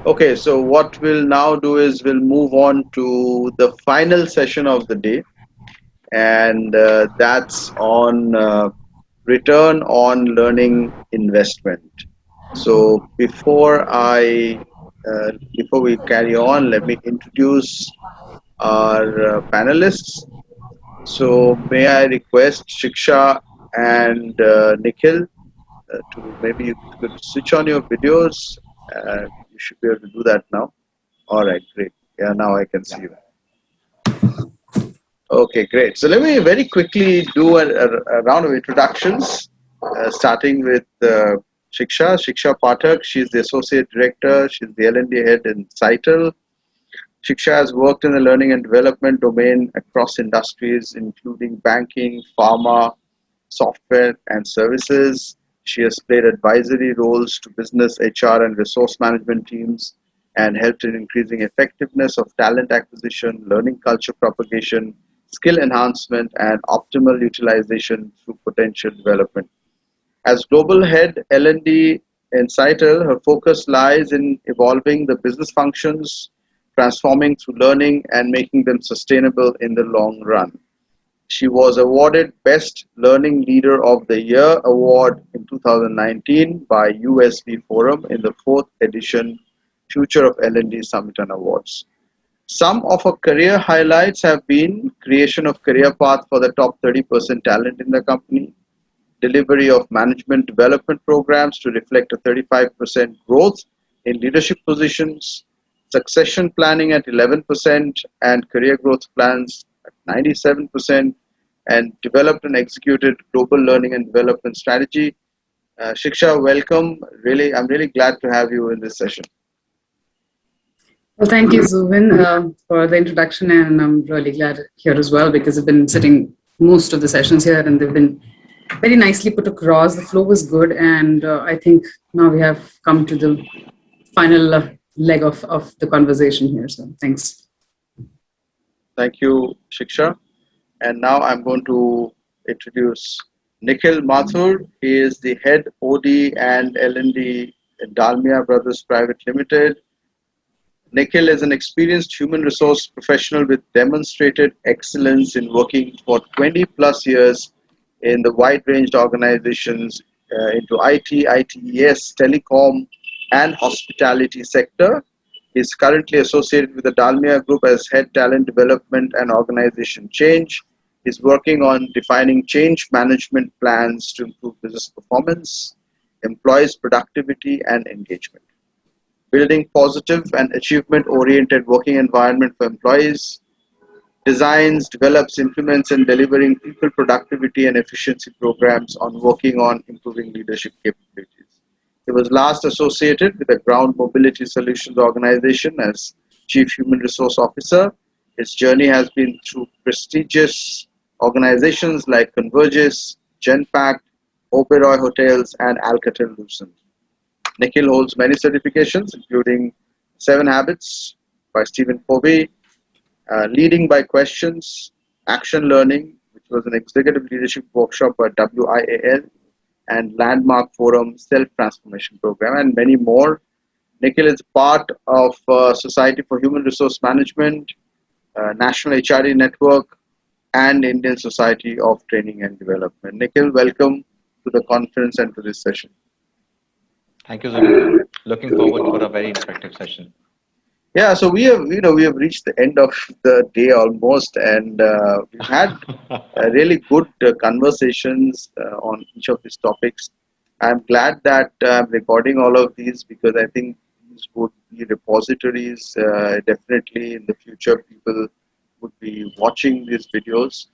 Okay, so what we'll now do is we'll move on to the final session of the day, and that's on return on learning investment. So before we carry on, let me introduce our panelists. So may I request Shiksha and Nikhil to maybe you could switch on your videos. You should be able to do that now. All right, great. Yeah, now I can see you. Okay, great. So let me very quickly do a round of introductions, starting with Shiksha Pathak. She's the Associate Director. She's the L&D Head in CITL. Shiksha has worked in the learning and development domain across industries, including banking, pharma, software, and services. She has played advisory roles to business, HR, and resource management teams and helped in increasing effectiveness of talent acquisition, learning culture propagation, skill enhancement, and optimal utilization through potential development. As global head L&D in CITL, her focus lies in evolving the business functions, transforming through learning, and making them sustainable in the long run. She was awarded Best Learning Leader of the Year award in 2019 by USB Forum in the fourth edition Future of L&D Summit and Awards. Some of her career highlights have been creation of career path for the top 30% talent in the company, delivery of management development programs to reflect a 35% growth in leadership positions, succession planning at 11%, and career growth plans at 97%, and developed and executed global learning and development strategy. Shiksha, welcome. I'm really glad to have you in this session. Well, thank you, Zubin, for the introduction, and I'm really glad here as well because I've been sitting most of the sessions here, and they've been very nicely put across. The flow was good, and I think now we have come to the final leg of the conversation here. So, thanks. Thank you, Shiksha. And now I'm going to introduce Nikhil Mathur. He is the head OD and L&D in Dalmia Brothers Private Limited. Nikhil is an experienced human resource professional with demonstrated excellence in working for 20 plus years in the wide ranged organizations into IT, ITES, telecom, and hospitality sector. He is currently associated with the Dalmia Group as Head Talent Development and Organization Change. He is working on defining change management plans to improve business performance, employees' productivity, and engagement, building positive and achievement-oriented working environment for employees, designs, develops, implements, and delivering people productivity and efficiency programs on working on improving leadership capabilities. He was last associated with the Ground Mobility Solutions organization as Chief Human Resource Officer. His journey has been through prestigious organizations like Convergys, Genpact, Oberoi Hotels, and Alcatel-Lucent. Nikhil holds many certifications, including Seven Habits by Stephen Covey, Leading by Questions, Action Learning, which was an executive leadership workshop by WIAL, and Landmark Forum Self Transformation Program, and many more. Nikhil is part of Society for Human Resource Management, National HRD Network, and Indian Society of Training and Development. Nikhil, welcome to the conference and to this session. Thank you, Zubin. Looking forward for a very interactive session. Yeah, so we have reached the end of the day almost, and we've had really good conversations on each of these topics. I'm glad that I'm recording all of these because I think these would be repositories. Definitely in the future, people would be watching these videos,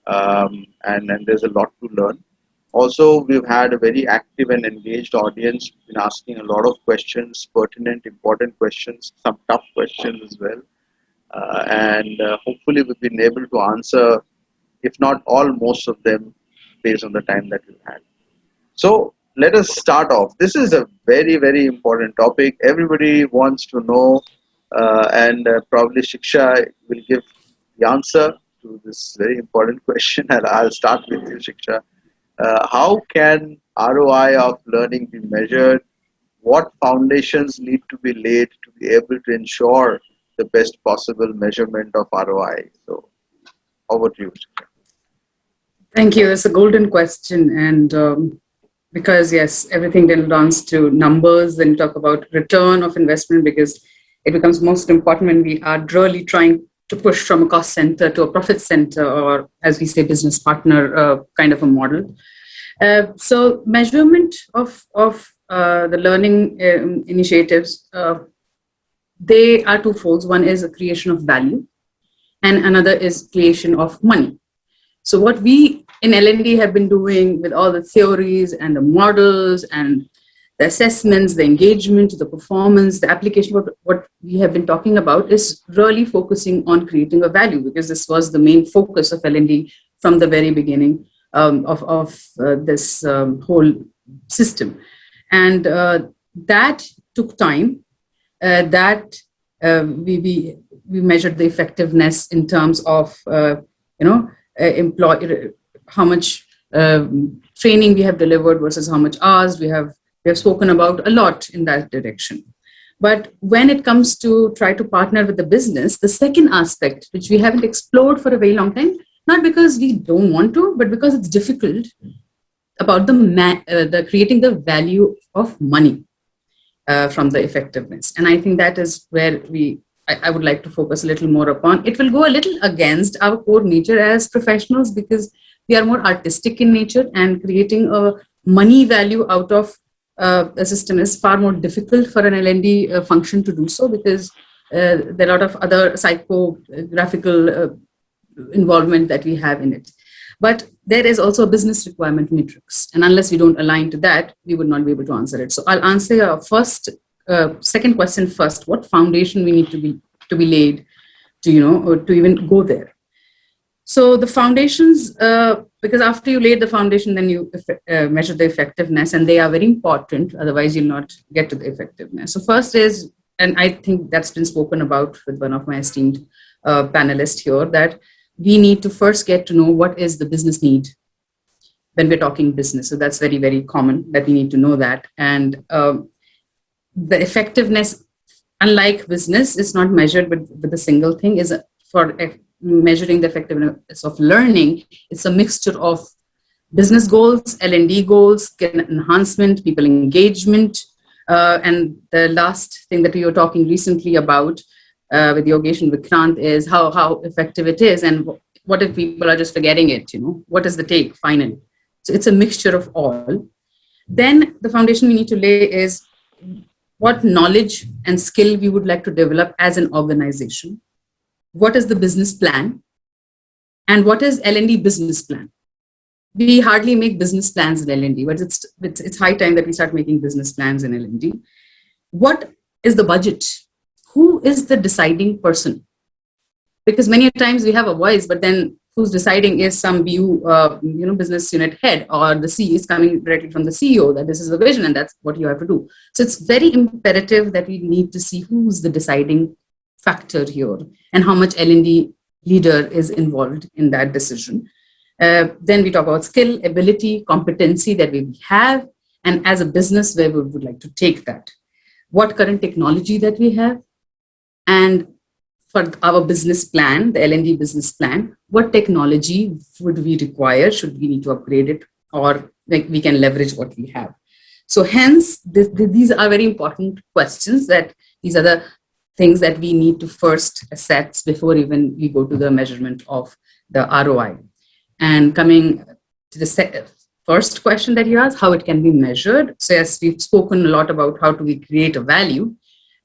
and there's a lot to learn. Also, we've had a very active and engaged audience, been asking a lot of questions, pertinent, important questions, some tough questions as well. And hopefully we've been able to answer, if not all, most of them based on the time that we've had. So let us start off. This is a very, very important topic. Everybody wants to know, and probably Shiksha will give the answer to this very important question. And I'll start with you, Shiksha. How can ROI of learning be measured? what foundations need to be laid to be able to ensure the best possible measurement of ROI? So, over to you. Thank you. It's a golden question. And because, yes, everything then runs to numbers, then talk about return of investment, because it becomes most important when we are really trying to push from a cost center to a profit center, or as we say, business partner kind of a model. So measurement of the learning initiatives, they are twofold. One is a creation of value, and another is creation of money. So what we in L&D have been doing with all the theories and the models and the assessments, the engagement, the performance, the application, what we have been talking about is really focusing on creating a value, because this was the main focus of L&D from the very beginning of this whole system. And that took time. That we measured the effectiveness in terms of how much training we have delivered versus how much hours we have spoken about a lot in that direction. But when it comes to try to partner with the business, the second aspect, which we haven't explored for a very long time, not because we don't want to, but because it's difficult, about the creating the value of money from the effectiveness. And I think that is where I would like to focus a little more upon. It will go a little against our core nature as professionals, because we are more artistic in nature, and creating a money value out of a system is far more difficult for an L&D function to do so, because there are a lot of other psychographical involvement that we have in it. But there is also a business requirement matrix, and unless we don't align to that, we would not be able to answer it. So I'll answer your second question first. What foundation we need to be laid to even go there? So the foundations, because after you lay the foundation, then you measure the effectiveness, and they are very important. Otherwise, you'll not get to the effectiveness. So first is, and I think that's been spoken about with one of my esteemed panelists here, that we need to first get to know what is the business need when we're talking business. So that's very, very common that we need to know that. And the effectiveness, unlike business, is not measured with a single thing. Is for measuring the effectiveness of learning, it's a mixture of business goals, L&D goals, skill enhancement, people engagement, and the last thing that we were talking recently about with Yogesh and Vikrant is how effective it is, and what if people are just forgetting it, what is the take finally? So it's a mixture of all. Then the foundation we need to lay is what knowledge and skill we would like to develop as an organization. What is the business plan? And what is L&D business plan? We hardly make business plans in L&D, but it's high time that we start making business plans in L&D. What is the budget? Who is the deciding person? Because many times we have a voice, but then who's deciding is some business unit head, or the C is coming directly from the CEO that this is the vision and that's what you have to do. So it's very imperative that we need to see who's the deciding factor here and how much L&D leader is involved in that decision. Then we talk about skill, ability, competency that we have, and as a business where we would like to take that. What current technology that we have, and for our business plan, the L&D business plan, what technology would we require? Should we need to upgrade it, or like we can leverage what we have? So hence, these are very important questions, that these are the things that we need to first assess before even we go to the measurement of the ROI. And coming to the first question that you asked, how it can be measured. So yes, we've spoken a lot about how do we create a value.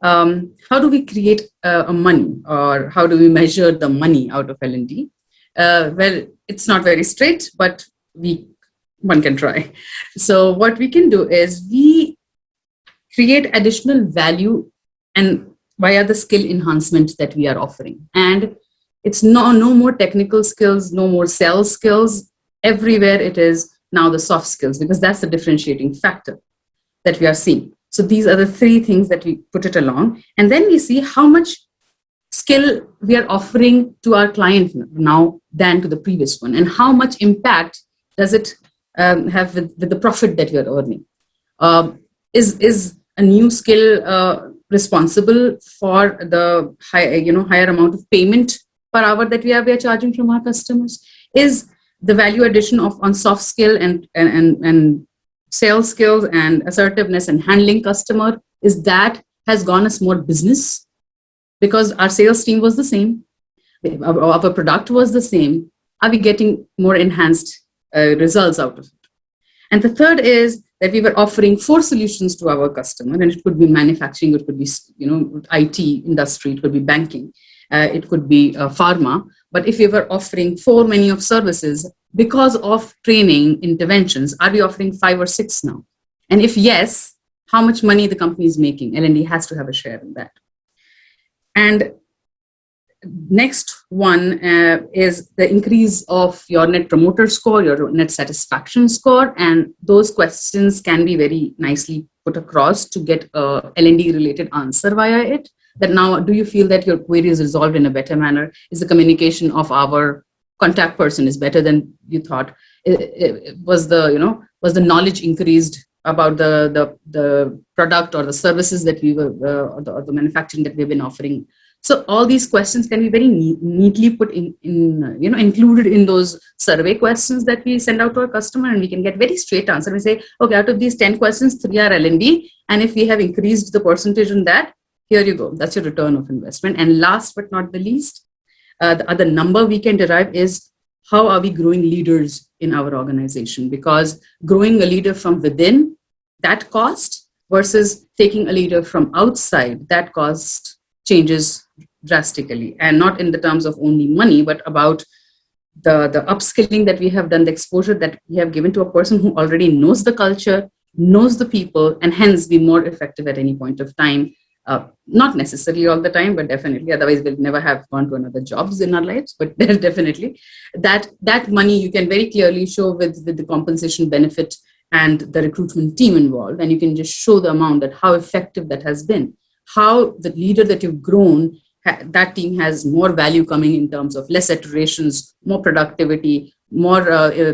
How do we create a money, or how do we measure the money out of L&D? Well, it's not very straight, but one can try. So what we can do is we create additional value and via the skill enhancement that we are offering. And it's no more technical skills, no more sales skills. Everywhere it is now the soft skills, because that's the differentiating factor that we are seeing. So these are the three things that we put it along. And then we see how much skill we are offering to our client now than to the previous one, and how much impact does it have with the profit that we are earning. Is a new skill responsible for the higher amount of payment per hour that we are charging from our customers? Is the value addition of on soft skill and sales skills and assertiveness and handling customer, is that has gone us more business because our sales team was the same, our product was the same? Are we getting more enhanced results out of it? And the third is that we were offering four solutions to our customer, and it could be manufacturing, it could be IT industry, it could be banking, it could be pharma. But if we were offering many of services because of training interventions, are we offering 5 or 6 now? And if yes, how much money the company is making? L&D has to have a share in that. And next one is the increase of your net promoter score, your net satisfaction score, and those questions can be very nicely put across to get a L&D related answer via it. That now, do you feel that your query is resolved in a better manner? Is the communication of our contact person is better than you thought? Was the knowledge increased about the product or the services that we were or the manufacturing that we've been offering? So all these questions can be very neatly put in included in those survey questions that we send out to our customer, and we can get very straight answer. We say, okay, out of these 10 questions, 3 are L&D, and if we have increased the percentage on that, here you go. That's your return of investment. And last but not the least, the other number we can derive is how are we growing leaders in our organization? Because growing a leader from within, that cost, versus taking a leader from outside, that cost changes drastically, and not in the terms of only money, but about the upskilling that we have done, the exposure that we have given to a person who already knows the culture, knows the people, and hence be more effective at any point of time. Not necessarily all the time, but definitely. Otherwise, we'll never have gone to another jobs in our lives. But definitely, that money you can very clearly show with the compensation benefit and the recruitment team involved, and you can just show the amount that how effective that has been, how the leader that you've grown, that team has more value coming in terms of less iterations, more productivity, more survey,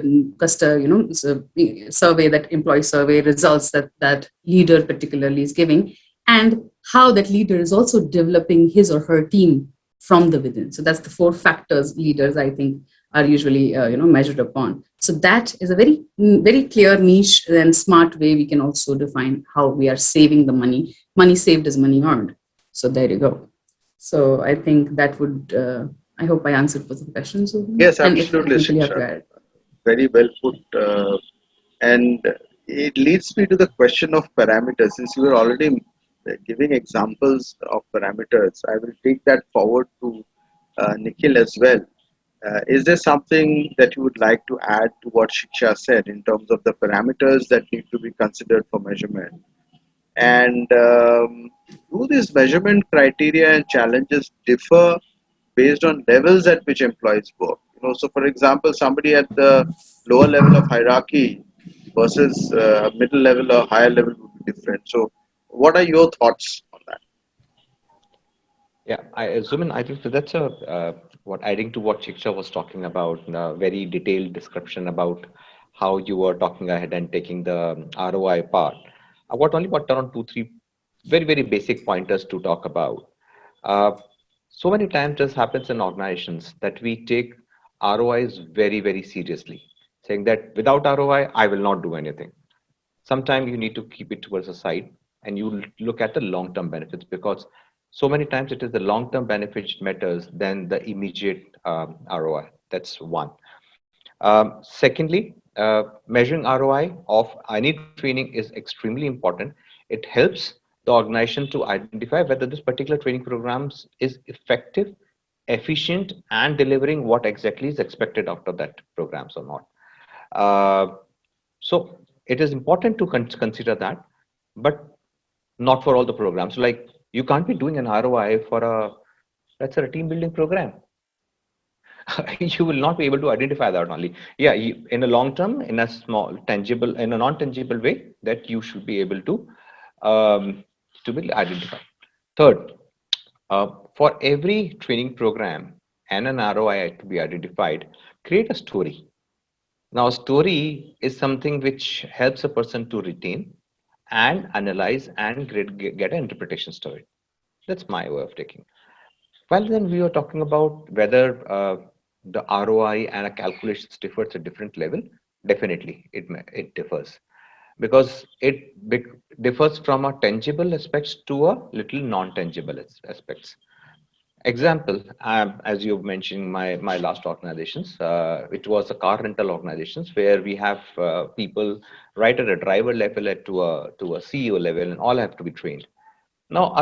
that employee survey results that leader particularly is giving, and how that leader is also developing his or her team from the within. So that's the 4 factors leaders, I think, are usually measured upon. So that is a very, very clear niche and smart way we can also define how we are saving the money. Money saved is money earned. So there you go. So I think that would, I hope I answered both the questions. Yes, And if absolutely, anything you have to Shiksha. add. Very well put. And it leads me to the question of parameters. Since you were already giving examples of parameters, I will take that forward to Nikhil as well. Is there something that you would like to add to what Shiksha said in terms of the parameters that need to be considered for measurement? And do these measurement criteria and challenges differ based on levels at which employees work? So for example, somebody at the lower level of hierarchy versus middle level or higher level would be different. So, what are your thoughts on that? Yeah, Zubin, I think that's what adding to what Shiksha was talking about, a very detailed description about how you were talking ahead and taking the ROI part. I got around 2, 3 very, very basic pointers to talk about. Uh, so many times this happens in organizations that we take ROIs very, very seriously, saying that without ROI, I will not do anything. Sometimes you need to keep it towards the side and you look at the long-term benefits, because so many times it is the long-term benefit matters than the immediate ROI. That's one. Secondly, measuring ROI of any training is extremely important. It helps the organization to identify whether this particular training programs is effective, efficient, and delivering what exactly is expected out of that programs or not. So it is important to consider that, but not for all the programs. Like you can't be doing an ROI for let's say a team building program. You will not be able to identify that only. Yeah, in a long term, in a small tangible, in a non-tangible way, that you should be able to be identified. Third, for every training program and an ROI to be identified, create a story. Now, a story is something which helps a person to retain and analyze and get an interpretations to it. That's my way of taking. Well, then we were talking about whether the ROI and a calculations differs at different level. Definitely, it differs because differs from a tangible aspects to a little non-tangible aspects. Example, as you mentioned, my last organizations, it was a car rental organizations where we have people right at a driver level to a CEO level, and all have to be trained. Now,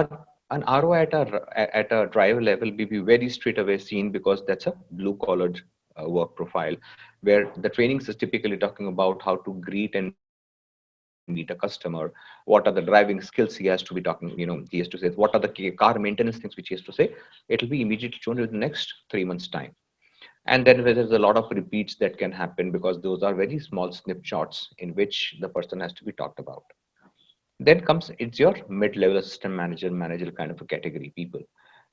an ROI at a driver level will be very straight away seen because that's a blue collared work profile, where the trainings is typically talking about how to greet and meet a customer, what are the driving skills he has to be talking, he has to say, what are the car maintenance things which he has to say. It'll be immediately shown within the next 3 months' time. And then there's a lot of repeats that can happen because those are very small snapshots in which the person has to be talked about. Then comes it's your mid-level assistant manager kind of a category people,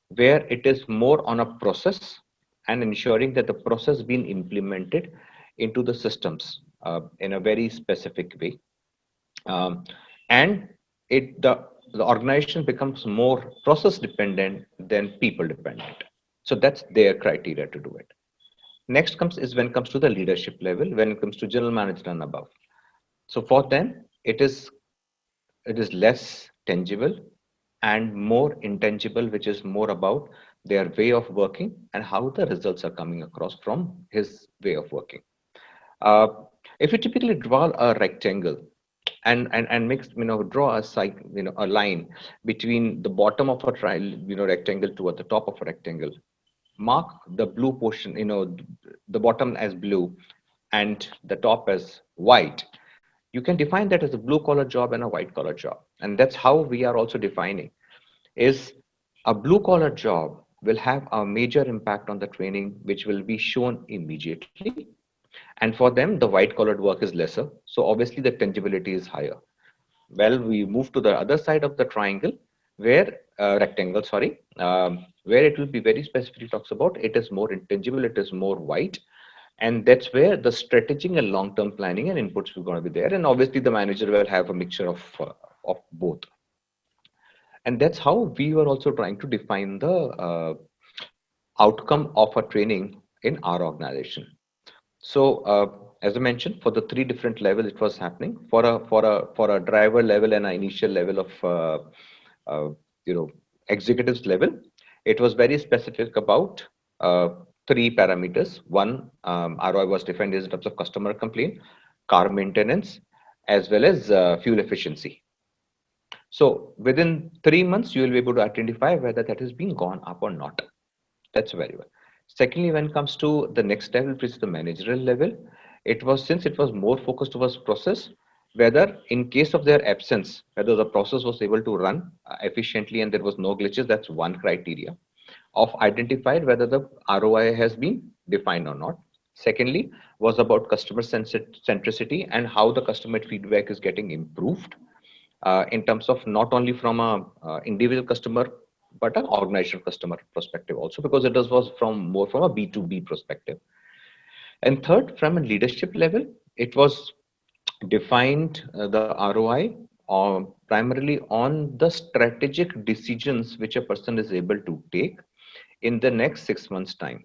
where it is more on a process and ensuring that the process being implemented into the systems in a very specific way, and the organization becomes more process dependent than people dependent. So that's their criteria to do it. Next comes is when it comes to the leadership level, when it comes to general manager and above. So for them, it is less tangible and more intangible, which is more about their way of working and how the results are coming across from his way of working. Uh, if you typically draw a rectangle and mix, draw a line between the bottom of a rectangle toward the top of a rectangle, mark the blue portion, the bottom as blue and the top as white. You can define that as a blue collar job and a white collar job. And that's how we are also defining is a blue collar job will have a major impact on the training, which will be shown immediately. And for them, the white collared work is lesser. So obviously the tangibility is higher. Well, we move to the other side of the triangle where rectangle, sorry, where it will be very specifically talks about it is more intangible, it is more white, and that's where the strategic and long-term planning and inputs will going to be there. And obviously, the manager will have a mixture of both. And that's how we were also trying to define the outcome of a training in our organization. So, as I mentioned, for the three different levels, it was happening for a driver level and an initial level of uh, you know executives level. It was very specific about uh, three parameters. One, ROI was defined as in terms of customer complaint, car maintenance, as well as fuel efficiency. So within 3 months, you will be able to identify whether that has been gone up or not. That's very well. Secondly, when it comes to the next level, which is the managerial level, it was since it was more focused towards process, whether in case of their absence, whether the process was able to run efficiently and there was no glitches, that's one criteria of identified whether the ROI has been defined or not. Secondly, was about customer centricity and how the customer feedback is getting improved in terms of not only from a individual customer but an organizational customer perspective also, because it was from more from a B2B perspective. And third, from a leadership level, it was defined the ROI primarily on the strategic decisions which a person is able to take in the next 6 months time.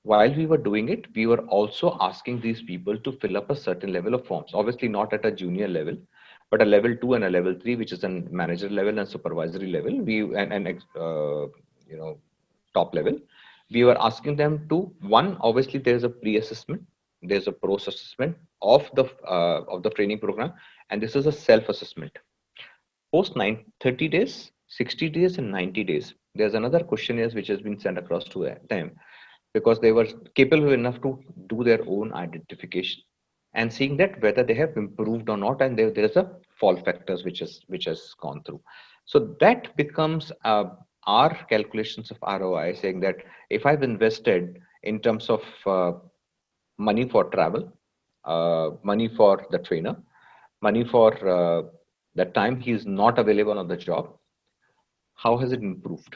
While we were doing it, we were also asking these people to fill up a certain level of forms, obviously not at a junior level, but a level 2 and a level 3, which is a manager level and supervisory level, you know top level. We were asking them to, one, obviously there is a pre-assessment, there's a post assessment of the training program, and this is a self assessment. Post 30 days, 60 days, and 90 days, there's another questionnaire which has been sent across to them because they were capable enough to do their own identification and seeing that whether they have improved or not, and there is a fall factors which has gone through. So that becomes our calculations of ROI, saying that if I've invested in terms of money for travel, money for the trainer, money for the time he is not available on the job, how has it improved?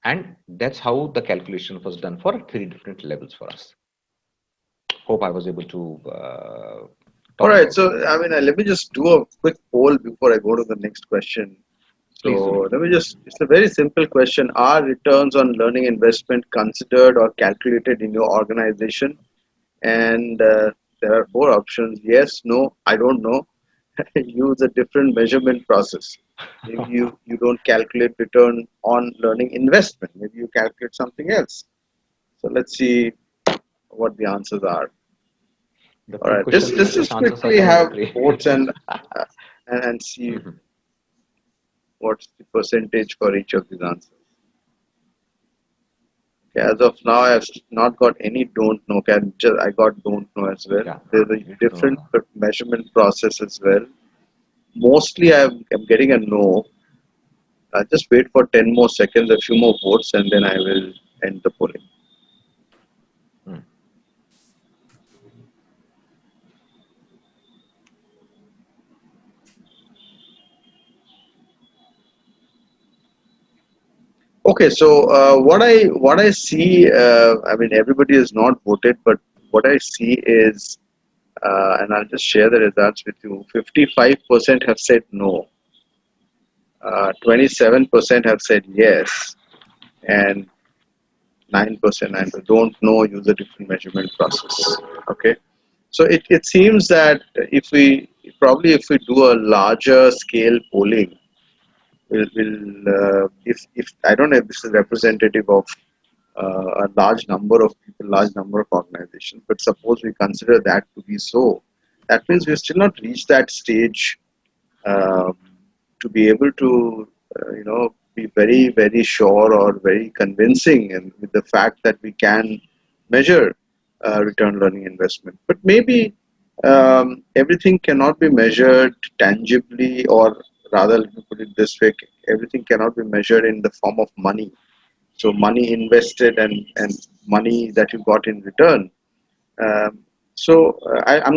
And that's how the calculation was done for three different levels for us. Hope I was able to All talk right. about. So, I mean, let me just do a quick poll before I go to the next question. Please, Zubin. So, it's a very simple question. Are returns on learning investment considered or calculated in your organization? And there are four options: yes, no, I don't know. Use a different measurement process. Maybe you don't calculate return on learning investment. Maybe you calculate something else. So let's see what the answers are. The All three right, questions, let's British just answers are quickly coming have up. Three. votes and see Mhm. what's the percentage for each of these answers. Okay, as of now, I've not got any don't know. I got don't know as well. Yeah, There's a me too. different measurement process as well. Mostly, I'm getting a no. I'll just wait for 10 more seconds, a few more votes, and then I will end the polling. Mm. Okay, so what I see, I mean, everybody has not voted, but what I see is, and I'll just share the results with you. 55% have said no, 27% have said yes, and 9% and don't know, use a different measurement process. Okay, so it seems that if we do a larger scale polling, if I don't know if this is representative of a large number of people, large number of organizations, but suppose we consider that to be so, that means we've still not reached that stage um, to be able to, be very, very sure or very convincing and with the fact that we can measure return learning investment. But maybe everything cannot be measured tangibly, or rather, let me put it this way, everything cannot be measured in the form of money. So money invested and money that you got in return. I'm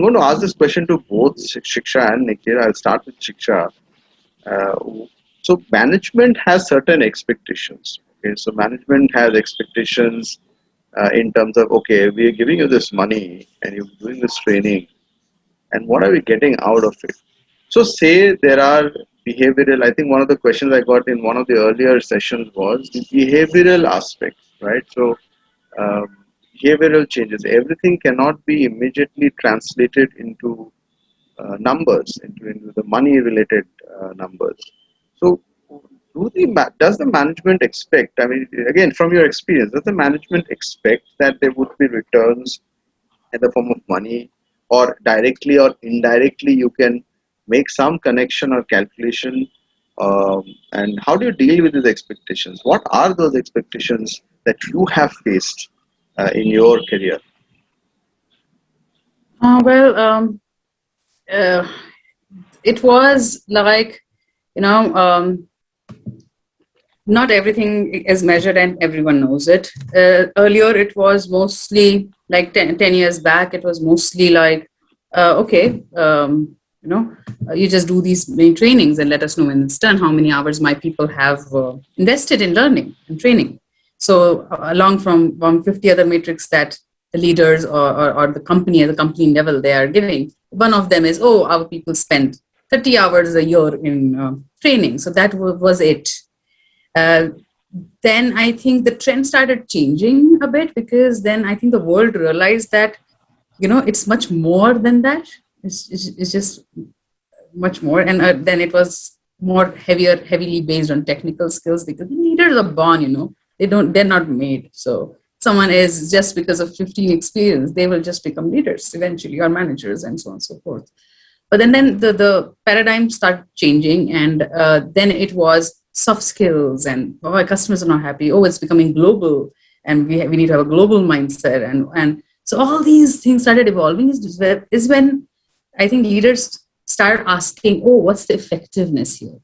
going to ask this question to both Shiksha and Nikhil. I'll start with Shiksha. Uh, so management has certain expectations. Okay, so management has expectations in terms of, okay, we are giving you this money and you're doing this training, and what are we getting out of it? So say there are behavioral. I think one of the questions I got in one of the earlier sessions was the behavioral aspects, right? So um, behavioral changes. Everything cannot be immediately translated into numbers, into the money related numbers. So, does the management expect, I mean, again, from your experience, does the management expect that there would be returns in the form of money, or directly or indirectly you can make some connection or calculation? And how do you deal with these expectations? What are those expectations that you have faced in your career? Well, uh, it was like, you know, not everything is measured and everyone knows it. Earlier, it was mostly like 10 years back, it was mostly like, okay, you just do these main trainings and let us know when it's done how many hours my people have invested in learning and training. So, along from 50 other metrics that the leaders or the company at the company level they are giving, one of them is, oh, our people spend 30 hours a year in training. So that was it. uh, then I think the trend started changing a bit, because then I think the world realized that, it's much more than that. It's just much more. And then it was more heavily based on technical skills, because the leaders are born, they're not made. So someone is just because of 15 experience, they will just become leaders eventually, or managers, and so on and so forth. But then the paradigm started changing, and then it was soft skills, and oh, our customers are not happy. Oh, it's becoming global, and we need to have a global mindset, and so all these things started evolving. Is when I think leaders start asking, oh, what's the effectiveness here?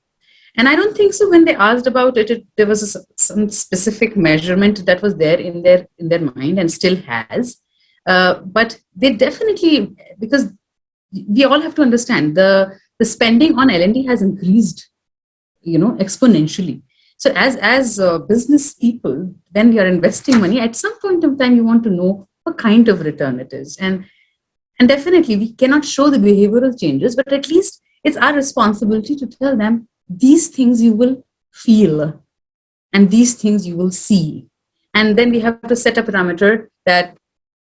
And I don't think so. When they asked about it, there was some specific measurement that was there in their mind and still has. But they definitely, because we all have to understand the spending on L&D has increased, exponentially. So as business people, when we are investing money, at some point of time, you want to know what kind of return it is. And And definitely, we cannot show the behavioral changes, but at least it's our responsibility to tell them these things you will feel and these things you will see. And then we have to set a parameter that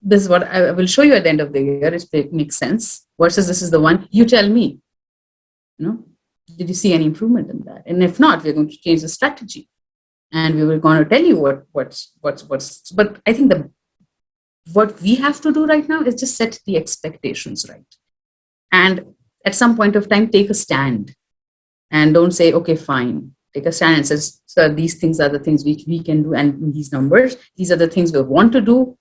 this is what I will show you at the end of the year if it makes sense, versus this is the one you tell me. You know, did you see any improvement in that? And if not, we're going to change the strategy, and we were going to tell you what's. But I think the what we have to do right now is just set the expectations right, and at some point of time take a stand, and don't say okay fine, take a stand and says, so these things are the things which we can do, and these numbers, these are the things we want to do.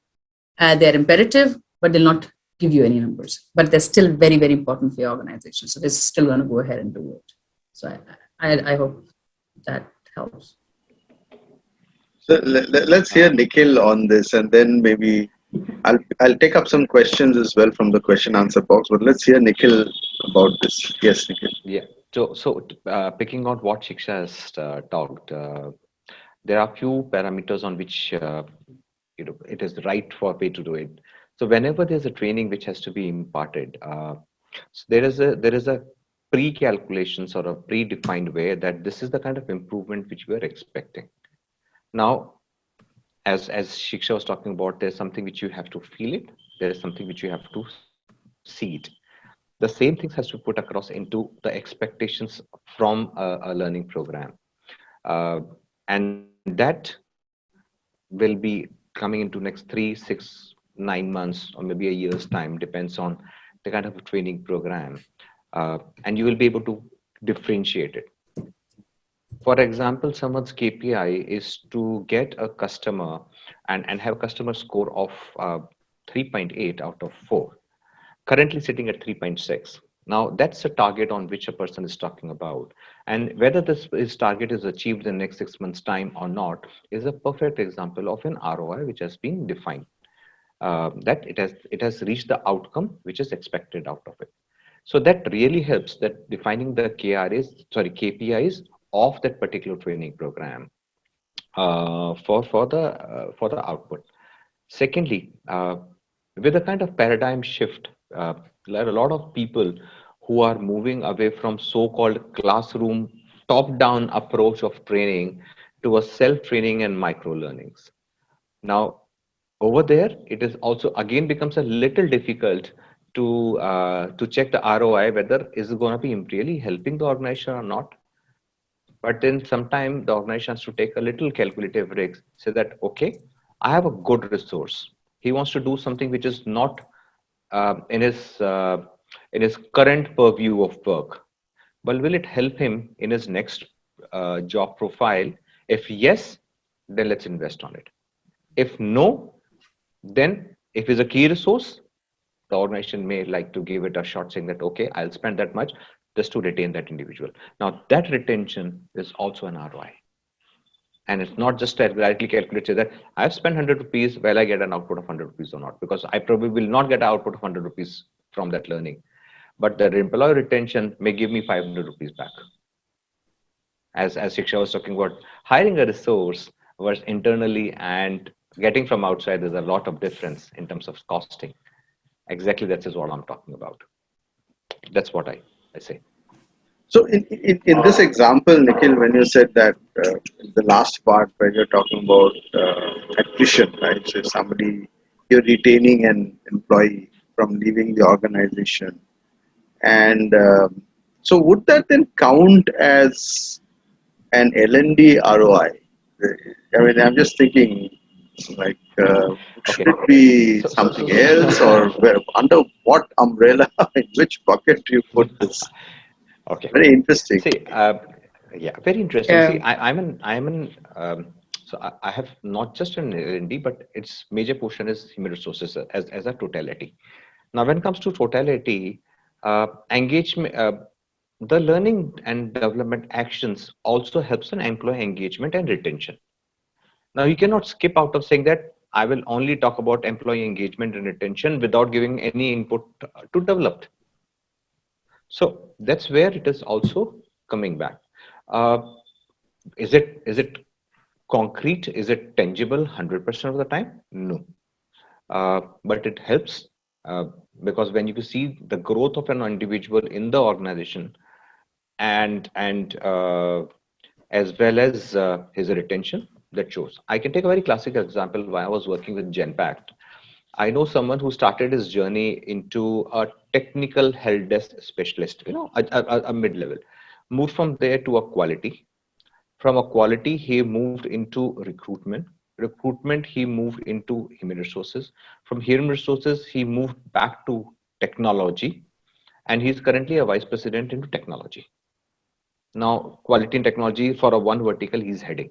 They're imperative, but they'll not give you any numbers, but they're still very very important for your organization, so they're still going to go ahead and do it. So I hope that helps. So let's hear Nikhil on this, and then maybe I'll take up some questions as well from the question answer box. But let's hear Nikhil about this. Yes, Nikhil. Yeah. So, picking on what Shiksha has talked, there are few parameters on which it is the right for way to do it. So whenever there's a training which has to be imparted, so there is a pre-calculations or a predefined way that this is the kind of improvement which we are expecting. Now, as Shiksha was talking about, there's something which you have to feel it. There is something which you have to see it. The same things has to put across into the expectations from a learning program, uh, and that will be coming into next 3, 6, 9 months, or maybe a year's time, depends on the kind of a training program, and you will be able to differentiate it. For example, someone's KPI is to get a customer and have a customer score of 3.8 out of 4, currently sitting at 3.6. Now, that's a target on which a person is talking about. And whether this target is achieved in the next 6 months' time or not is a perfect example of an ROI which has been defined. That it has reached the outcome which is expected out of it. So that really helps that defining the KPIs of that particular training program for the output. Secondly, with a kind of paradigm shift, there are a lot of people who are moving away from so-called classroom top-down approach of training to a self-training and micro-learnings. Now, over there, it is also again becomes a little difficult to check the ROI whether is it going to be really helping the organization or not. But then sometime the organization has to take a little calculative risk, say that, okay, I have a good resource. He wants to do something which is not in his current purview of work. Well, will it help him in his next job profile? If yes, then let's invest on it. If no, then if it's a key resource, the organization may like to give it a shot saying that, okay, I'll spend that much just to retain that individual. Now, that retention is also an ROI. And it's not just a directly calculate say that I've spent 100 rupees, will I get an output of 100 rupees or not? Because I probably will not get an output of 100 rupees from that learning. But the employee retention may give me 500 rupees back. As Shiksha was talking about, hiring a resource versus internally and getting from outside, there's a lot of difference in terms of costing. Exactly, that is what I'm talking about. That's what I say. So in this example, Nikhil, when you said that the last part where you're talking about attrition, right? So if somebody you're retaining an employee from leaving the organization, and so would that then count as an L&D ROI? I mean, I'm just thinking, like, should Okay. it be So something else, or where, under what umbrella, in which bucket do you put this? okay. Very interesting. See, yeah, very interesting. Yeah. See, I have not just an L&D, but its major portion is human resources as a totality. Now, when it comes to totality, engagement, the learning and development actions also helps in employee engagement and retention. Now, you cannot skip out of saying that I will only talk about employee engagement and retention without giving any input to developed. So that's where it is also coming back. Uh, is it concrete? Is it tangible 100% of the time? No. But it helps uh, because when you see the growth of an individual in the organization, and as well as his retention, that shows. I can take a very classic example. While I was working with Genpact, I know someone who started his journey into a technical help desk specialist, a mid-level, moved from there to a quality. From a quality, he moved into recruitment. Recruitment, he moved into human resources. From human resources, he moved back to technology, and he's currently a vice president into technology. Now, quality and technology for a one vertical he's heading.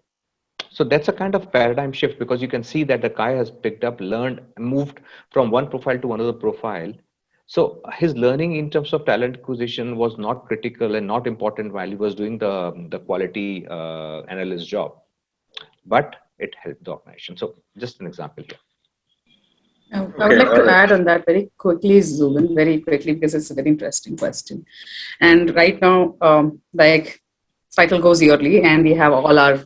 So that's a kind of paradigm shift, because you can see that the guy has picked up, learned, moved from one profile to another profile. So his learning in terms of talent acquisition was not critical and not important while he was doing the quality analyst job, but it helped the organization. So just an example here. I would Okay, like all to right. add on that very quickly, Zubin, very quickly, because it's a very interesting question. And right now, like cycle goes yearly, and we have all our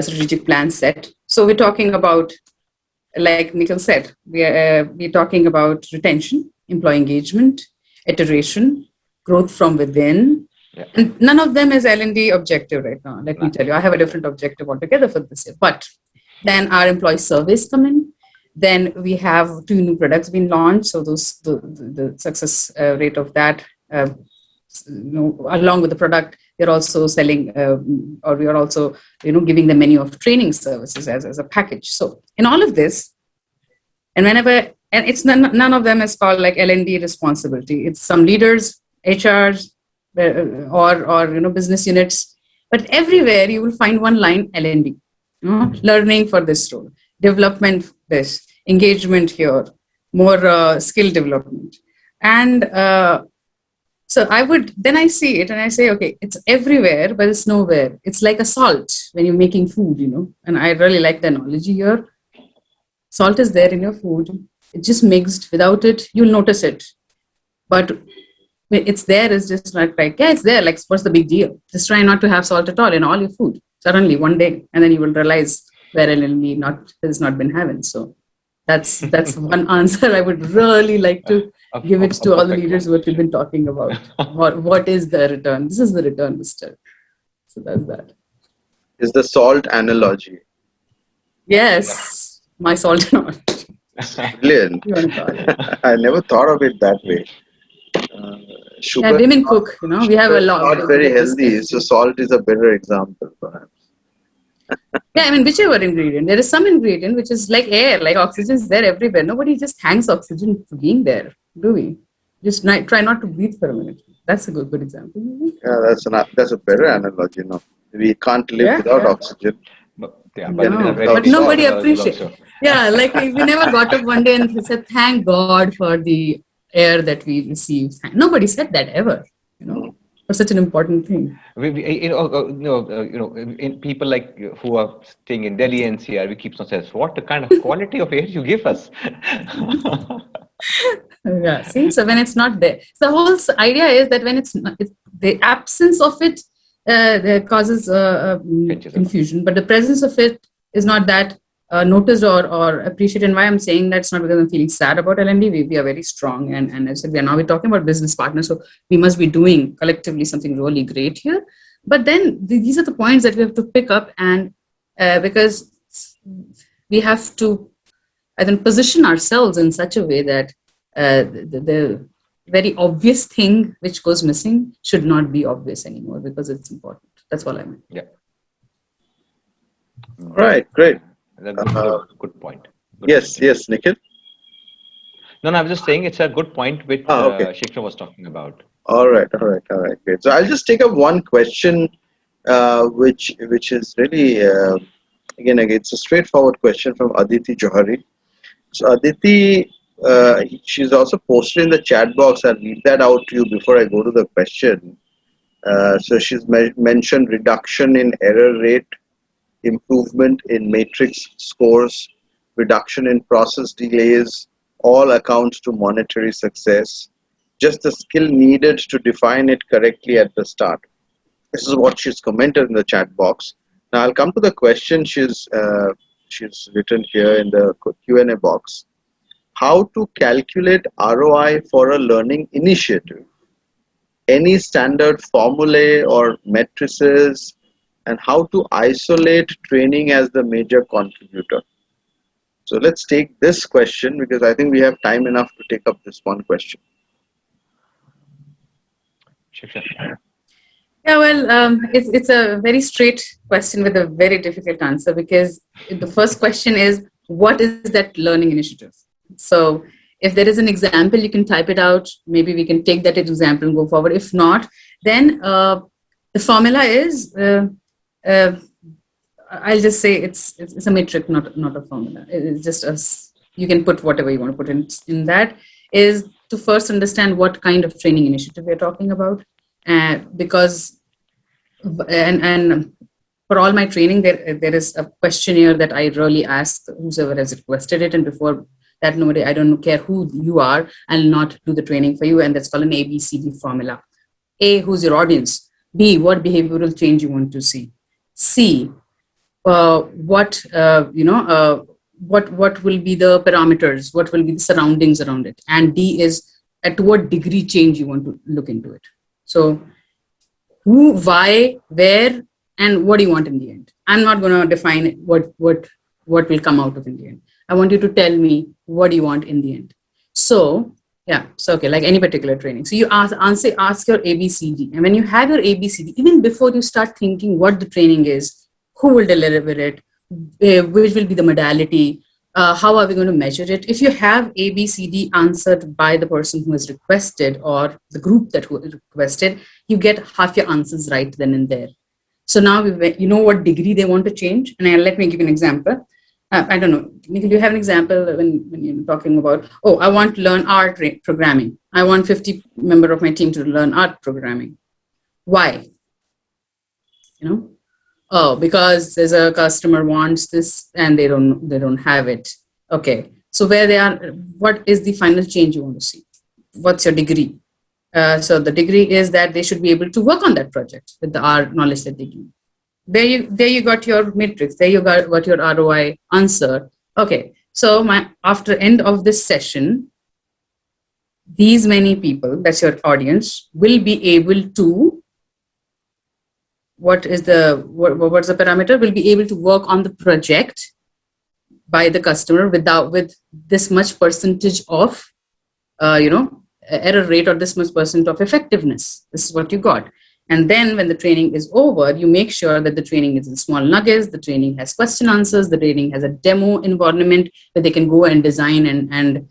strategic plans set. So we're talking about, like Nikhil said, we're talking about retention, employee engagement, iteration, growth from within. Yeah. And none of them is L&D objective right now. Let me Nah. tell you, I have a different objective altogether for this year. But then our employee surveys come in. Then we have 2 new products being launched. So the success rate of that, along with the product, we're also selling, or we are also giving the menu of training services as a package. So in all of this, and whenever, and it's none of them is called like L&D responsibility. It's some leaders, HRs, or business units, but everywhere you will find one line L&D. Learning for this role, development this, engagement here, more skill development, and so then I see it and I say, okay, it's everywhere, but it's nowhere. It's like a salt when you're making food, and I really like the analogy here. Salt is there in your food. It's just mixed. Without it, you'll notice it. But when it's there, it's just not like, yeah, it's there. Like, what's the big deal? Just try not to have salt at all in all your food. Suddenly, one day, and then you will realize where LLD has not been having. So that's one answer I would really like to give it to all the leaders what we've been talking about. What is the return? This is the return, Mister. So that's that. Is the salt analogy. Yes, my salt and all. Brilliant. You want to call it. I never thought of it that way. Uh, Yeah, sugar, women cook. We have sugar a is lot. not very healthy, so salt is a better example, perhaps. Yeah, I mean, whichever ingredient. There is some ingredient which is like air, like oxygen is there everywhere. Nobody just hangs oxygen for being there, do we? Just try not to breathe for a minute. That's a good example. Yeah, that's a better analogy. No, we can't live Yeah, without yeah. oxygen. But in a No, very but Without different nobody salt. analogy appreciates. also. Yeah, like we never got up one day and said, "Thank God for the air that we receive." Nobody said that ever. For such an important thing. In people like who are staying in Delhi NCR, we keep on saying, "What the kind of quality of air you give us?" Yeah, see, so when it's not there, the whole idea is that when it's the absence of it that causes confusion, but the presence of it is not that noticed or appreciated. And why I'm saying that's not because I'm feeling sad about LND. We are very strong, and as I said, we're talking about business partners, so we must be doing collectively something really great here. But then these are the points that we have to pick up, and because we have to and then position ourselves in such a way that the very obvious thing which goes missing should not be obvious anymore because it's important. That's all I meant. Yeah. Right, great. That's good point. Yes, Nikhil. No, I was just saying it's a good point which Okay. Shiksha was talking about. All right, great. So I'll just take up one question, which is really again, it's a straightforward question from Aditi Johari. So Aditi, she's also posted in the chat box. I'll read that out to you before I go to the question. So she's mentioned reduction in error rate, improvement in matrix scores, reduction in process delays, all accounts to monetary success. Just the skill needed to define it correctly at the start. This is what she's commented in the chat box. Now I'll come to the question she's written here in the Q&A box. how to calculate ROI for a learning initiative, any standard formulae or matrices, and how to isolate training as the major contributor. So let's take this question because I think we have time enough to take up this one question. Shiksha. Yeah, well, it's a very straight question with a very difficult answer because the first question is, what is that learning initiative? So if there is an example, you can type it out. Maybe we can take that example and go forward. If not, then the formula is, uh, I'll just say it's a metric, not a formula. It's just you can put whatever you want to put in that, is to first understand what kind of training initiative we're talking about. Because and for all my training, there is a questionnaire that I really ask whoever has requested it, and before that, nobody, I don't care who you are, I'll not do the training for you, and that's called an ABCD formula. A, who's your audience? B, what behavioral change you want to see? C, what will be the parameters? What will be the surroundings around it? And D is at what degree change you want to look into it. So who, why, where, and what do you want in the end? I'm not going to define what will come out of in the end. I want you to tell me what do you want in the end. So yeah, so okay, like any particular training. So you ask your ABCD, and when you have your ABCD, even before you start thinking what the training is, who will deliver it, which will be the modality, how are we going to measure it? If you have ABCD answered by the person who has requested or the group that who requested, you get half your answers right then and there. So now you know what degree they want to change. And let me give you an example. I don't know, Nikhil, do you have an example when you're talking about, oh, I want to learn art programming. I want 50 member of my team to learn art programming. Why? You know, oh, because there's a customer wants this and they don't have it. Okay, so where they are, what is the final change you want to see? What's your degree? So the degree is that they should be able to work on that project with the R knowledge that they do. There you got your matrix. There you got your ROI answer. Okay, so after end of this session, these many people, that's your audience, will be able to, what's the parameter, will be able to work on the project by the customer with this much percentage of error rate, or this much percent of effectiveness. This is what you got. And then when the training is over, you make sure that the training is in small nuggets, the training has question answers, the training has a demo environment where they can go and design and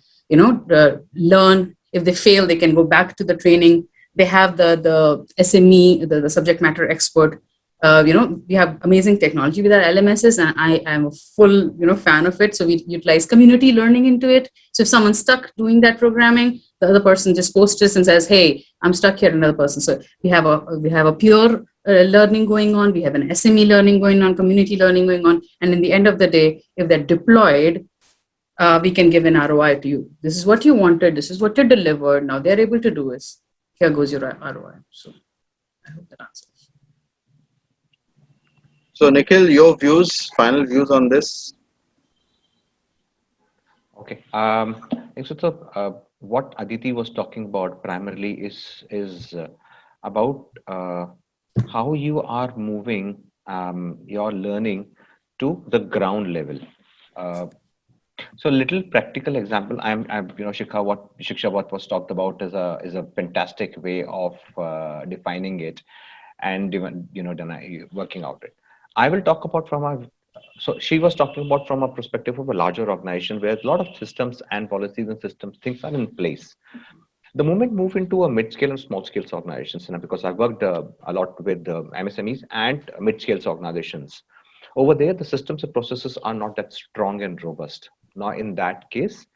learn. If they fail, they can go back to the training. They have the SME, the subject matter expert. We have amazing technology with our LMSs, and I am a full fan of it. So we utilize community learning into it. So if someone's stuck doing that programming, the other person just posts this and says, "Hey, I'm stuck here." Another person. So we have a pure learning going on. We have an SME learning going on, community learning going on, and in the end of the day, if they're deployed, we can give an ROI to you. This is what you wanted. This is what you delivered. Now they're able to do is, here goes your ROI. So I hope that answers. So Nikhil, your views, final views on this? Okay. So what Aditi was talking about primarily is about how you are moving your learning to the ground level. Uh, so little practical example. I'm Shiksha what was talked about is a fantastic way of defining it, and even working out it. I will talk about from a so she was talking about from a perspective of a larger organization where a lot of systems and policies and systems things are in place. The moment move into a mid-scale and small-scale organizations, because I worked a lot with MSMEs and mid-scale organizations. Over there, the systems and processes are not that strong and robust. Now, in that case,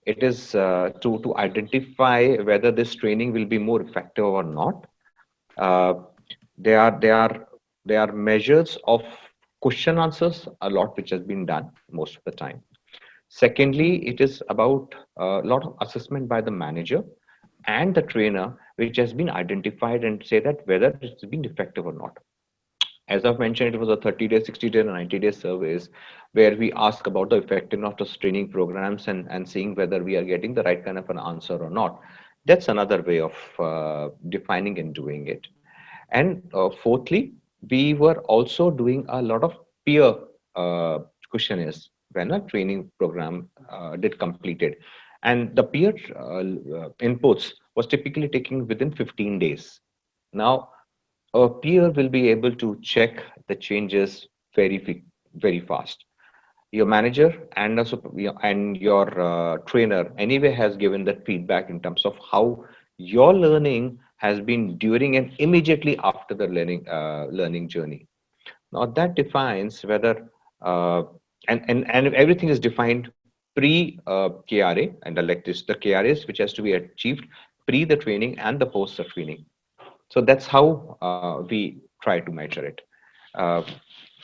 it is to identify whether this training will be more effective or not. Uh, there are there are there are measures of question answers a lot which has been done most of the time. Secondly, it is about a lot of assessment by the manager and the trainer, which has been identified and say that whether it's been effective or not. As I've mentioned, it was a 30-day, 60-day, and 90-day surveys where we ask about the effectiveness of those training programs and seeing whether we are getting the right kind of an answer or not. That's another way of defining and doing it. And fourthly, we were also doing a lot of peer questionnaires when a training program did completed. And the peer inputs was typically taking within 15 days. Now, a peer will be able to check the changes very fast. Your manager and and your trainer anyway has given that feedback in terms of how your learning has been during and immediately after the learning journey. Now that defines whether uh, and everything is defined pre KRA, and like this the KRAs which has to be achieved pre the training and the post the training. So that's how we try to measure it. Uh,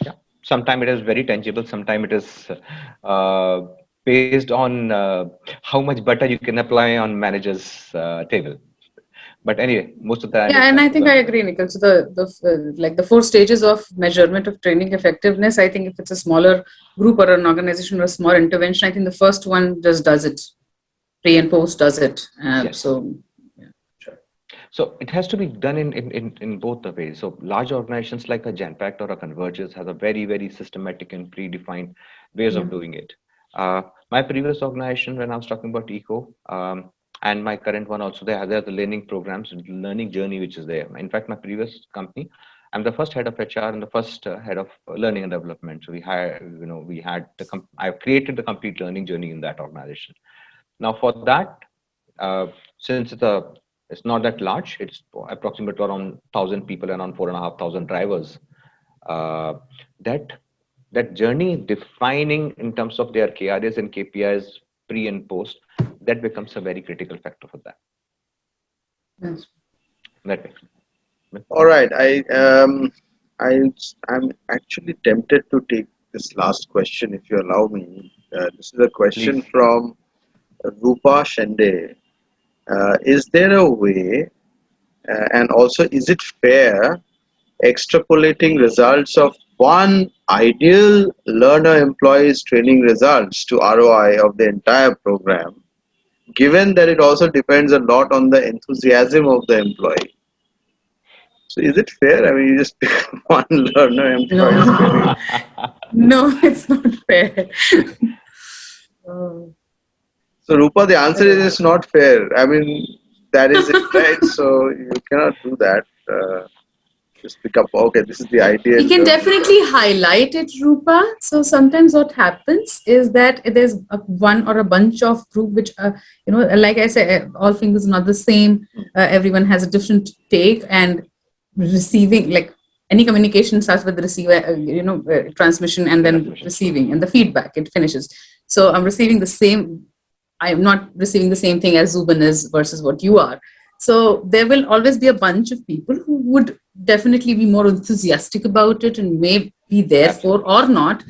yeah. Sometimes it is very tangible. Sometimes it is uh, based on how much butter you can apply on manager's table. But anyway, most of the time Yeah, it's and I hands think I on. agree, Nikhil. So like the four stages of measurement of training effectiveness. I think if it's a smaller group or an organization or a small intervention, I think the first one just does it. Pre and post does it. Yes. So yeah, sure. So it has to be done in both the ways. So large organizations like a Genpact or a Convergys has a very systematic and predefined ways Yeah. of doing it. Uh, my previous organization, when I was talking about eco, and my current one also, they have the learning programs, learning journey, which is there. In fact, my previous company, I'm the first head of HR and the first head of learning and development. So we had I've created the complete learning journey in that organization. Now for that, since it's not that large, it's approximately around 1,000 people, around 4,500 drivers. Uh, that that journey defining in terms of their KRAs and KPIs pre and post, that becomes a very critical factor for that. Yes. That way. All right, I, I'm actually tempted to take this last question if you allow me. This is a question Please. from Rupa Shende. Is there a way, and also is it fair, extrapolating results of one ideal learner employee's training results to ROI of the entire program, given that it also depends a lot on the enthusiasm of the employee? So is it fair? I mean, you just pick one learner employee's training. No, no, it's not fair. Oh, So Rupa, the answer is correct. it's not fair. I mean, that is it, right? So you cannot do that. Just pick up. Okay, this is the We ideal can learner definitely employee. highlight it, Rupa. So sometimes what happens is that there's one or a bunch of group which, like I said, all fingers are not the same. Everyone has a different take, and receiving, like any communication starts with the receiver, transmission and The then transmission. receiving and the feedback. It finishes. So I'm receiving the same. I'm not receiving the same thing as Zubin is versus what you are. So there will always be a bunch of people who would definitely be more enthusiastic about it and may be therefore Absolutely. or not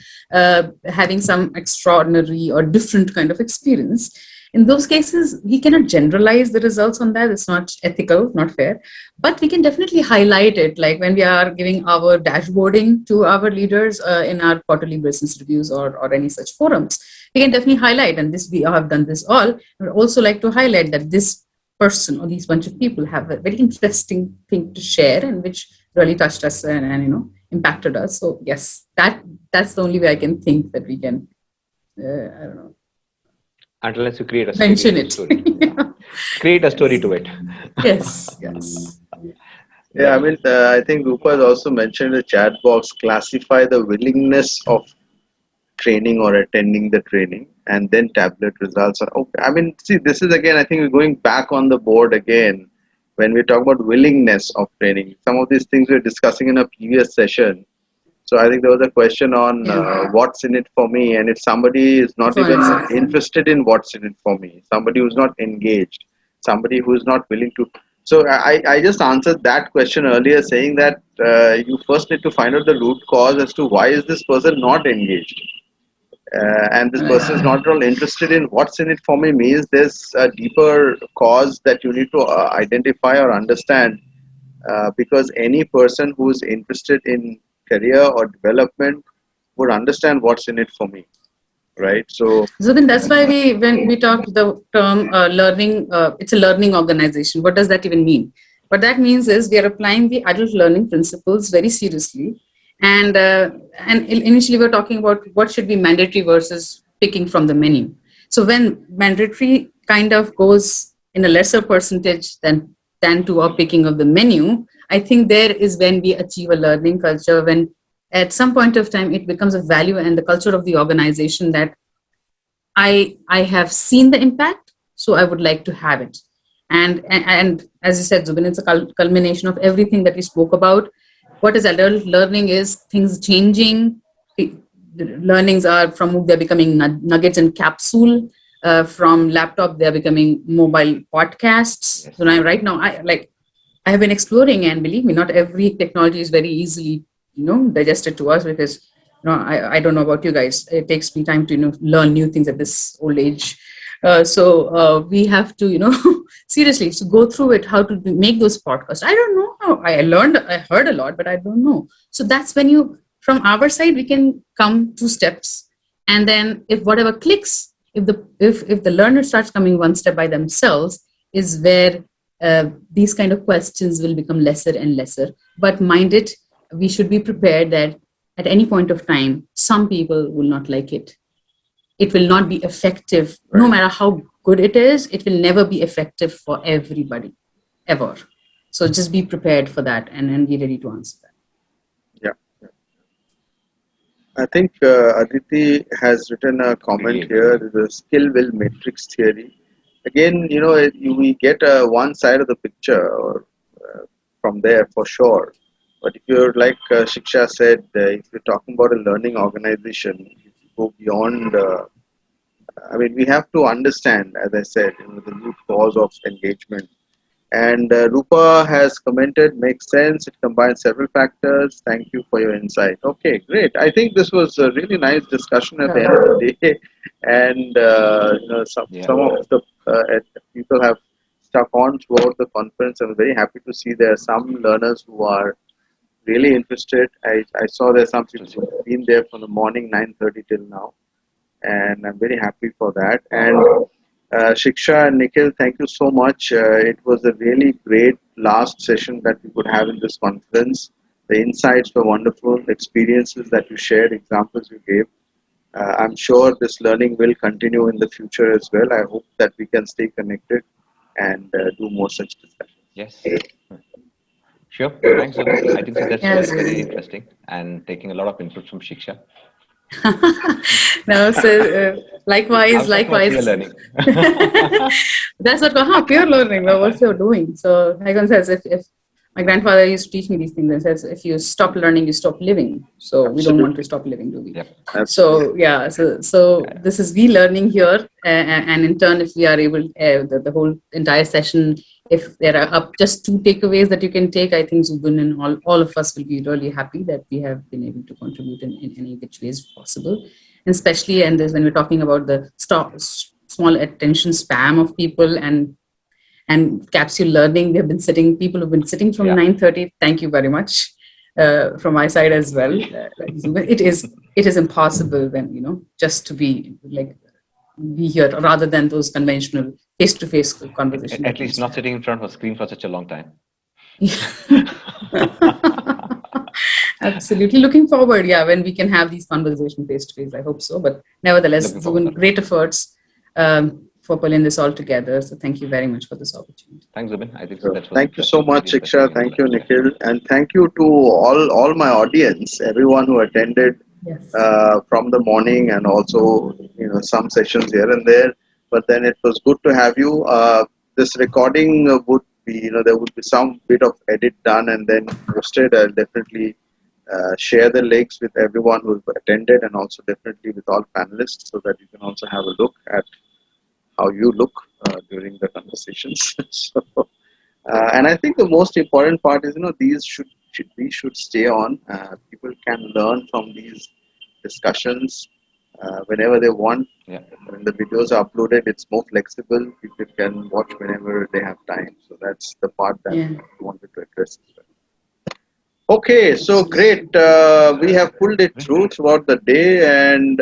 having some extraordinary or different kind of experience. In those cases, we cannot generalize the results on that. It's not ethical, not fair. But we can definitely highlight it, like when we are giving our dashboarding to our leaders in our quarterly business reviews or any such forums. We can definitely highlight, and this we have done this all. I would also like to highlight that this person or these bunch of people have a very interesting thing to share and which really touched us and impacted us. So yes, that's the only way I can think that we can I don't know, Unless you create a mention story. it. Story. Yeah. Create a story Yes, to it. yes. Yeah, I Very mean, true. I think Rupa has also mentioned in the chat box, classify the willingness of training or attending the training and then tablet results are okay. I mean, see, this is again, I think we're going back on the board again when we talk about willingness of training. Some of these things we are discussing in a previous session. So I think there was a question on Yeah, what's in it for me, and if somebody is not for even exactly. interested in what's in it for me, somebody who's not engaged, somebody who's not willing to. So I just answered that question earlier, saying that you first need to find out the root cause as to why is this person not engaged, and this person is Right. not at all interested in what's in it for me, means there's a deeper cause that you need to identify or understand, because any person who's interested in career or development would understand what's in it for me, right? So, So then that's why when we talk the term learning, it's a learning organization. What does that even mean? What that means is we are applying the adult learning principles very seriously, and initially we are talking about what should be mandatory versus picking from the menu. So when mandatory kind of goes in a lesser percentage than to our picking of the menu, I think there is when we achieve a learning culture. When at some point of time it becomes a value and the culture of the organization that I have seen the impact, so I would like to have it. And as you said, Zubin, it's a culmination of everything that we spoke about. What is adult learning is things changing. The learnings are from they're becoming nuggets and capsule. From laptop, they're becoming mobile podcasts. So Yes. now, right now, I have been exploring, and believe me, not every technology is very easily, digested to us because, I don't know about you guys. It takes me time to, learn new things at this old age. So we have to, seriously so go through it, how to make those podcasts. I don't know how I heard a lot, but I don't know. So that's when from our side, we can come 2 steps. And then if whatever clicks, if the learner starts coming one step by themselves, is where these kind of questions will become lesser and lesser. But mind it, we should be prepared that at any point of time, some people will not like it. It will not be effective. No right. matter how good it is, it will never be effective for everybody, ever. So just be prepared for that and be ready to answer that. Yeah. I think Aditi has written a Really comment agree. here, the skill will matrix theory. Again, we get one side of the picture or, from there for sure. But if you're like Shiksha said, if you're talking about a learning organization, if you go beyond, I mean, we have to understand, as I said, the root cause of engagement. And Rupa has commented, makes sense. It combines several factors. Thank you for your insight. Okay, great. I think this was a really nice discussion at the end of the day. And some Yeah. of the people have stuck on throughout the conference. I'm very happy to see there are some learners who are really interested. I saw there are some people Still who've sitting. been there from the morning 9:30 till now, and I'm very happy for that. And Wow. Shiksha and Nikhil, thank you so much. It was a really great last session that we could have in this conference. The insights were wonderful, experiences that you shared, examples you gave. I'm sure this learning will continue in the future as well. I hope that we can stay connected and do more such discussions. Yes. Sure. Thanks, Zubin. I think so. That's Yes. very interesting and taking a lot of input from Shiksha. No, so likewise. Outside from a peer learning. That's what peer learning. Well, what you're doing. So Hagen says, if my grandfather used to teach me these things and says, if you stop learning, you stop living. So we don't want to Absolutely. stop living, do we? Yep. Absolutely. So yeah, so this is we learning here, and in turn, if we are able, the whole entire session, if there are up just 2 takeaways that you can take, I think Zubin and all of us will be really happy that we have been able to contribute in any which ways possible, and especially and this when we're talking about the small attention spam of people and capsule learning. People have been sitting from Yeah. 9:30. Thank you very much from my side as well. It is impossible when just to be here rather than those conventional face-to-face conversation that At we least used to not have. sitting in front of a screen for such a long time. Absolutely looking forward, yeah, when we can have these conversations face to face. I hope so. But nevertheless, Looking forward to doing that. great efforts for pulling this all together. So thank you very much for this opportunity. Thanks, Zubin. I think so. Sure. That was Thank you so interesting. Very much, interesting Shiksha. Thank you, introduction. Nikhil, and thank you to all my audience, everyone who attended Yes. from the morning, and also some sessions here and there. But then it was good to have you. This recording would be there would be some bit of edit done and then posted. I'll definitely share the links with everyone who attended, and also definitely with all panelists, so that you can also have a look at how you look during the conversations. So, and I think the most important part is, these we should stay on. People can learn from these discussions whenever they want. Yeah. When the videos are uploaded, it's more flexible. People can watch whenever they have time. So that's the part that Yeah. I wanted to address as well. Okay, so great. We have pulled it through throughout the day, and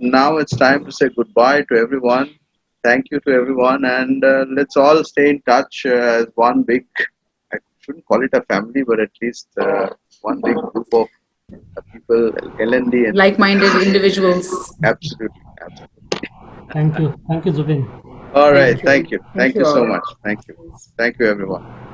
now it's time to say goodbye to everyone. Thank you to everyone, and let's all stay in touch as one big. I shouldn't call it a family, but at least one big group of people, LND Like-minded and individuals. absolutely, absolutely. Thank you. Thank you, Zubin. All right, Thank thank you. you, Thank thank you you so all. much, thank you, everyone.